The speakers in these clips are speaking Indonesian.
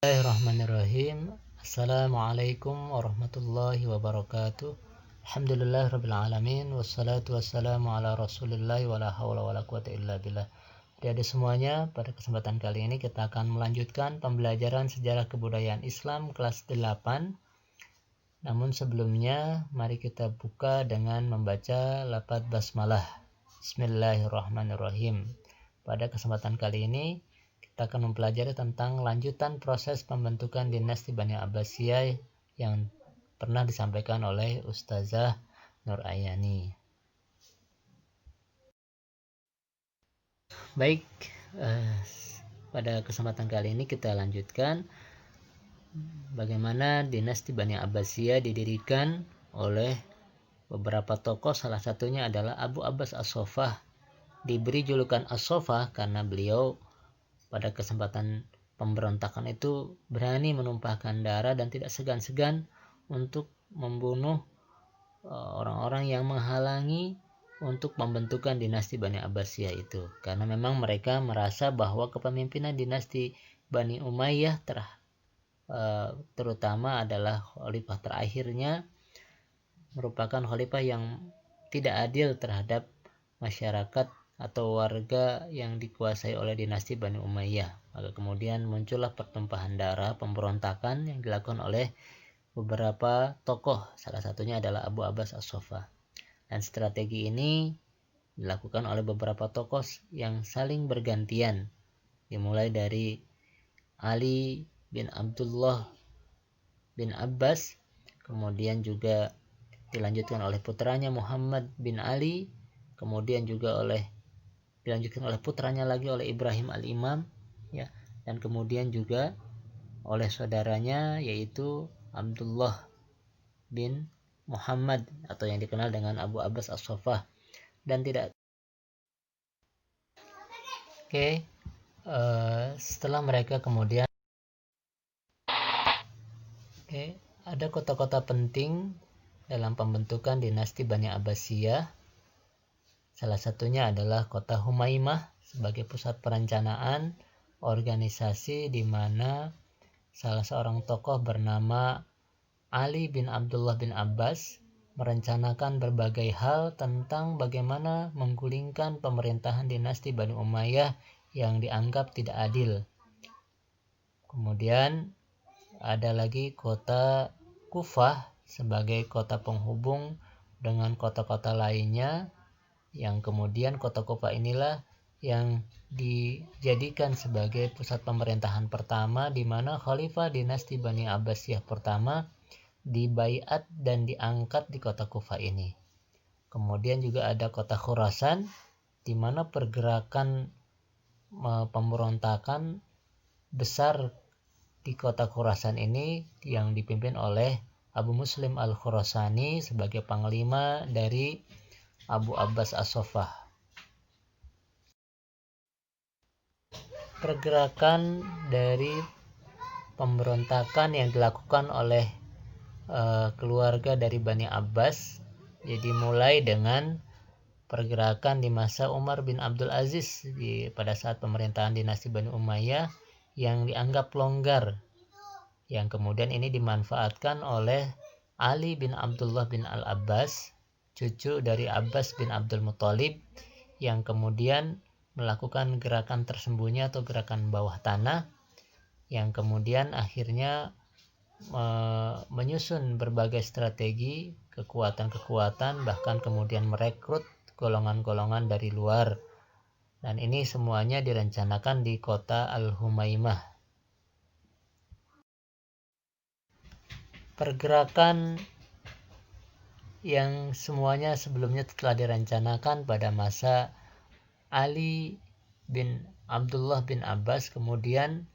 Bismillahirrahmanirrahim. Assalamualaikum warahmatullahi wabarakatuh. Alhamdulillah rabbil alamin wassalatu wassalamu ala Rasulillah wala haula wala quwata illa billah. Adik-adik semuanya, pada kesempatan kali ini kita akan melanjutkan pembelajaran sejarah kebudayaan Islam kelas 8. Namun sebelumnya mari kita buka dengan membaca lafaz basmalah. Bismillahirrahmanirrahim. Pada kesempatan kali ini kita akan mempelajari tentang lanjutan proses pembentukan dinasti Bani Abbasiyah yang pernah disampaikan oleh Ustazah Nur Ayani. Baik, pada kesempatan kali ini kita lanjutkan bagaimana dinasti Bani Abbasiyah didirikan oleh beberapa tokoh. Salah satunya adalah Abu Abbas As-Soffah. Diberi julukan As-Soffah karena beliau pada kesempatan pemberontakan itu berani menumpahkan darah dan tidak segan-segan untuk membunuh orang-orang yang menghalangi untuk pembentukan dinasti Bani Abbasiyah itu, karena memang mereka merasa bahwa kepemimpinan dinasti Bani Umayyah terutama adalah khalifah terakhirnya merupakan khalifah yang tidak adil terhadap masyarakat atau warga yang dikuasai oleh dinasti Bani Umayyah. Maka kemudian muncullah pertumpahan darah, pemberontakan yang dilakukan oleh beberapa tokoh, salah satunya adalah Abu Abbas As-Soffah. Dan strategi ini dilakukan oleh beberapa tokoh yang saling bergantian, dimulai dari Ali bin Abdullah bin Abbas, kemudian juga dilanjutkan oleh putranya Muhammad bin Ali, kemudian juga dilanjutkan oleh putranya lagi oleh Ibrahim al-Imam, ya, dan kemudian juga oleh saudaranya yaitu Abdullah bin Muhammad atau yang dikenal dengan Abu Abbas As-Soffah. Dan setelah mereka kemudian ada kota-kota penting dalam pembentukan dinasti Bani Abbasiyah. Salah satunya adalah kota Humaimah sebagai pusat perencanaan organisasi di mana salah seorang tokoh bernama Ali bin Abdullah bin Abbas merencanakan berbagai hal tentang bagaimana menggulingkan pemerintahan dinasti Bani Umayyah yang dianggap tidak adil. Kemudian ada lagi kota Kufah sebagai kota penghubung dengan kota-kota lainnya, yang kemudian kota Kufah inilah yang dijadikan sebagai pusat pemerintahan pertama di mana khalifah dinasti Bani Abbasiyah pertama dibaiat dan diangkat di kota Kufah ini. Kemudian juga ada kota Khurasan di mana pergerakan pemberontakan besar di kota Khurasan ini yang dipimpin oleh Abu Muslim Al-Khurasani sebagai panglima dari Abu Abbas As-Soffah. Pergerakan dari pemberontakan yang dilakukan oleh keluarga dari Bani Abbas jadi mulai dengan pergerakan di masa Umar bin Abdul Aziz pada saat pemerintahan dinasti Bani Umayyah yang dianggap longgar, yang kemudian ini dimanfaatkan oleh Ali bin Abdullah bin Al-Abbas, cucu dari Abbas bin Abdul Muthalib, yang kemudian melakukan gerakan tersembunyi atau gerakan bawah tanah, yang kemudian akhirnya menyusun berbagai strategi, kekuatan-kekuatan, bahkan kemudian merekrut golongan-golongan dari luar. Dan ini semuanya direncanakan di kota Al-Humaimah. Pergerakan yang semuanya sebelumnya telah direncanakan pada masa Ali bin Abdullah bin Abbas kemudian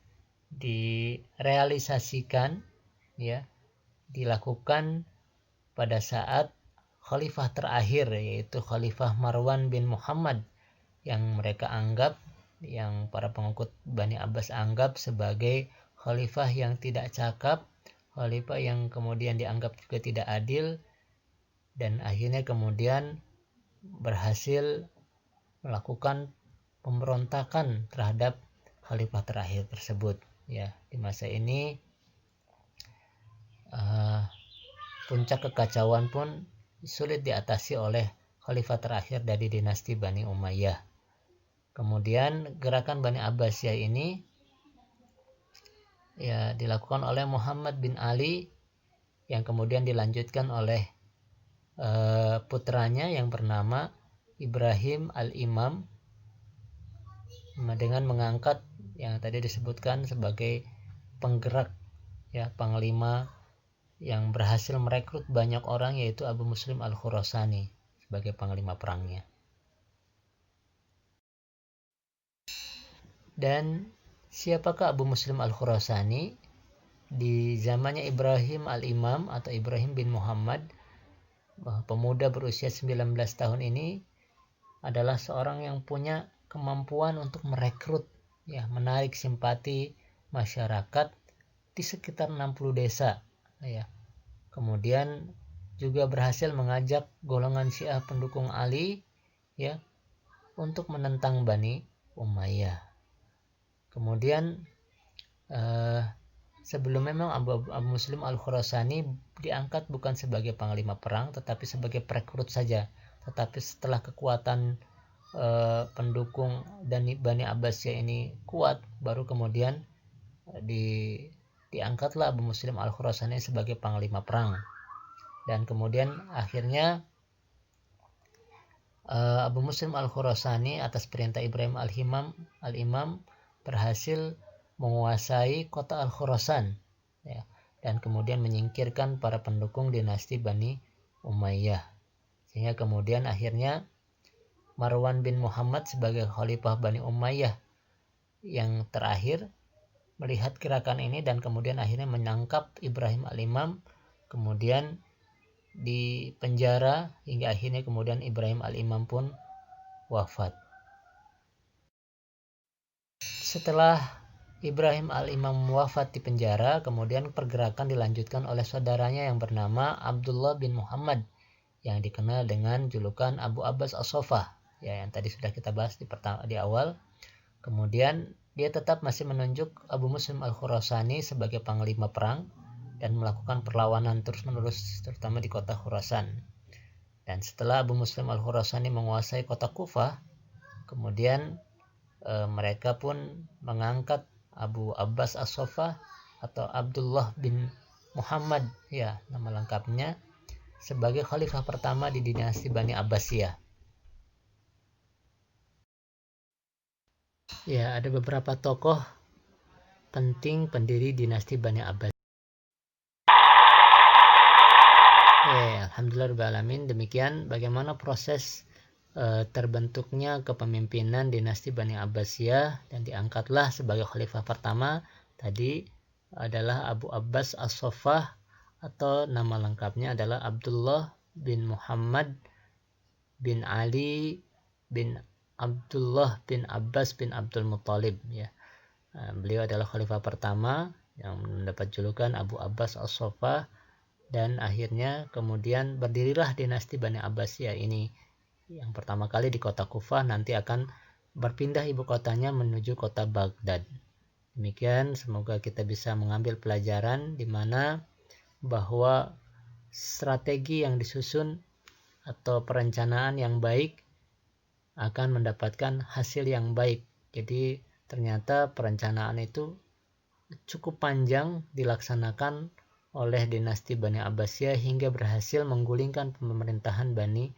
direalisasikan, ya, dilakukan pada saat khalifah terakhir yaitu Khalifah Marwan bin Muhammad, yang mereka anggap, yang para pengikut Bani Abbas anggap sebagai khalifah yang tidak cakap, khalifah yang kemudian dianggap juga tidak adil, dan akhirnya kemudian berhasil melakukan pemberontakan terhadap khalifah terakhir tersebut. Ya, di masa ini puncak kekacauan pun sulit diatasi oleh khalifah terakhir dari dinasti Bani Umayyah. Kemudian gerakan Bani Abbasiyah ini ya dilakukan oleh Muhammad bin Ali, yang kemudian dilanjutkan oleh putranya yang bernama Ibrahim al-Imam, dengan mengangkat yang tadi disebutkan sebagai penggerak, ya, panglima yang berhasil merekrut banyak orang, yaitu Abu Muslim al-Khurasani sebagai panglima perangnya. Dan siapakah Abu Muslim al-Khurasani? Di zamannya Ibrahim al-Imam atau Ibrahim bin Muhammad, pemuda berusia 19 tahun ini adalah seorang yang punya kemampuan untuk merekrut, ya, menarik simpati masyarakat di sekitar 60 desa, ya. Kemudian juga berhasil mengajak golongan Syiah pendukung Ali, ya, untuk menentang Bani Umayyah. Kemudian sebelum memang Abu Muslim al-Khurasani diangkat bukan sebagai panglima perang tetapi sebagai perekrut saja. Tetapi setelah kekuatan pendukung dan Bani Abbasiyah ini kuat, baru kemudian diangkatlah Abu Muslim al-Khurasani sebagai panglima perang. Dan kemudian akhirnya Abu Muslim al-Khurasani atas perintah Ibrahim al-Imam berhasil menguasai kota Al-Khurasan, ya, dan kemudian menyingkirkan para pendukung dinasti Bani Umayyah. Sehingga kemudian akhirnya Marwan bin Muhammad sebagai khalifah Bani Umayyah yang terakhir melihat gerakan ini dan kemudian akhirnya menangkap Ibrahim al-Imam, kemudian di penjara hingga akhirnya kemudian Ibrahim al-Imam pun wafat. Setelah Ibrahim al-Imam wafat di penjara, kemudian pergerakan dilanjutkan oleh saudaranya yang bernama Abdullah bin Muhammad yang dikenal dengan julukan Abu Abbas as-Soffah, ya, yang tadi sudah kita bahas di awal. Kemudian dia tetap masih menunjuk Abu Muslim al-Khurasani sebagai panglima perang dan melakukan perlawanan terus-menerus terutama di kota Khurasan. Dan setelah Abu Muslim al-Khurasani menguasai kota Kufah, kemudian mereka pun mengangkat Abu Abbas as-Soffah atau Abdullah bin Muhammad, ya, nama lengkapnya, sebagai khalifah pertama di dinasti Bani Abbasiyah. Ya, ada beberapa tokoh penting pendiri dinasti Bani Abbas. Alhamdulillahirrahmanirrahim. Demikian bagaimana proses terbentuknya kepemimpinan dinasti Bani Abbasiyah, dan diangkatlah sebagai khalifah pertama tadi adalah Abu Abbas as-Soffah atau nama lengkapnya adalah Abdullah bin Muhammad bin Ali bin Abdullah bin Abbas bin Abdul Muttalib, ya. Beliau adalah khalifah pertama yang mendapat julukan Abu Abbas as-Soffah, dan akhirnya kemudian berdirilah dinasti Bani Abbasiyah ini yang pertama kali di kota Kufah, nanti akan berpindah ibu kotanya menuju kota Baghdad. Demikian, semoga kita bisa mengambil pelajaran di mana bahwa strategi yang disusun atau perencanaan yang baik akan mendapatkan hasil yang baik. Jadi ternyata perencanaan itu cukup panjang dilaksanakan oleh dinasti Bani Abbasiyah hingga berhasil menggulingkan pemerintahan Bani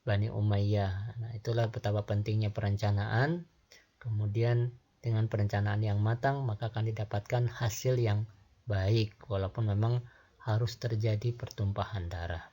Umayyah. Nah, itulah betapa pentingnya perencanaan. Kemudian dengan perencanaan yang matang maka akan didapatkan hasil yang baik, walaupun memang harus terjadi pertumpahan darah.